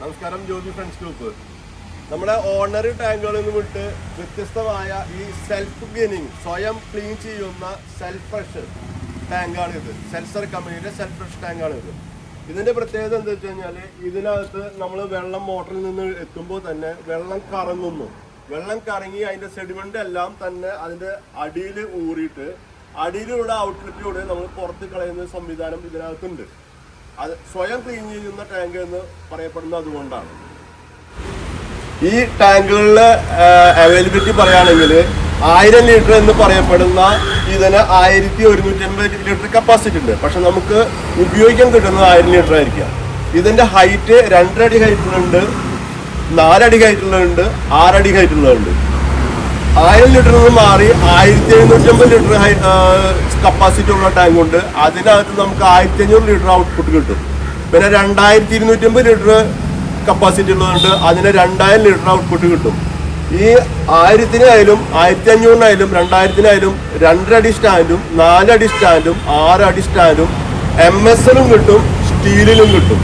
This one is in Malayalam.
നമസ്കാരം, ജ്യോതി ഫ്രണ്ട്സ് ഗ്രൂപ്പ്. നമ്മുടെ ഓർഡിനറി ടാങ്കുകളിൽ നിന്ന് വിട്ട് വ്യത്യസ്തമായ ഈ സെൽഫ് ക്ലീനിങ്, സ്വയം ക്ലീൻ ചെയ്യുന്ന സെൽഫ് ഫ്രഷ് ടാങ്കാണിത്. സെൽസർ കമ്പനിയുടെ സെൽഫ് ഫ്രഷ് ടാങ്കാണിത്. ഇതിൻ്റെ പ്രത്യേകത എന്താ വെച്ച് കഴിഞ്ഞാൽ, ഇതിനകത്ത് നമ്മൾ വെള്ളം മോട്ടറിൽ നിന്ന് എത്തുമ്പോൾ തന്നെ വെള്ളം കറങ്ങുന്നു. വെള്ളം കറങ്ങി അതിൻ്റെ സെഡിമെൻ്റ് എല്ലാം തന്നെ അതിൻ്റെ അടിയിൽ ഊറിയിട്ട് അടിയിലൂടെ ഔട്ട്ലെറ്റിലൂടെ നമ്മൾ പുറത്ത് കളയുന്ന സംവിധാനം ഇതിനകത്തുണ്ട്. അത് സ്വയം ക്ലീൻ ചെയ്യുന്ന ടാങ്ക് എന്ന് പറയപ്പെടുന്നത് അതുകൊണ്ടാണ്. ഈ ടാങ്കുകളിലെ അവൈലബിലിറ്റി പറയുകയാണെങ്കിൽ 1000 ലിറ്റർ എന്ന് പറയപ്പെടുന്ന ഇതിന് 1150 ലിറ്റർ കപ്പാസിറ്റി ഉണ്ട്. പക്ഷെ നമുക്ക് ഉപയോഗിക്കാൻ കിട്ടുന്നത് 1000 ലിറ്റർ ആയിരിക്കാം. ഇതിൻ്റെ ഹൈറ്റ് 2 അടി ഹൈറ്റുള്ളുണ്ട്, 4 അടി ഹൈറ്റുള്ളുണ്ട്, 6 അടി ഹൈറ്റുള്ളുണ്ട്. 1000 ലിറ്ററിൽ നിന്ന് മാറി 1750 ലിറ്റർ കപ്പാസിറ്റി ഉള്ള ടാങ്ക് ഉണ്ട്. അതിനകത്ത് നമുക്ക് 1500 ലിറ്റർ ഔട്ട്പുട്ട് കിട്ടും. പിന്നെ 2250 ലിറ്റർ കപ്പാസിറ്റി ഉള്ളതുകൊണ്ട് അതിന് 2000 ലിറ്റർ ഔട്ട്പുട്ട് കിട്ടും. ഈ 1000-നായാലും 1500-നായാലും 2000-നായാലും 2 അടി സ്റ്റാൻഡും 4 അടി സ്റ്റാൻഡും 6 അടി സ്റ്റാൻഡും MSL-ഉം കിട്ടും, സ്റ്റീലിലും കിട്ടും.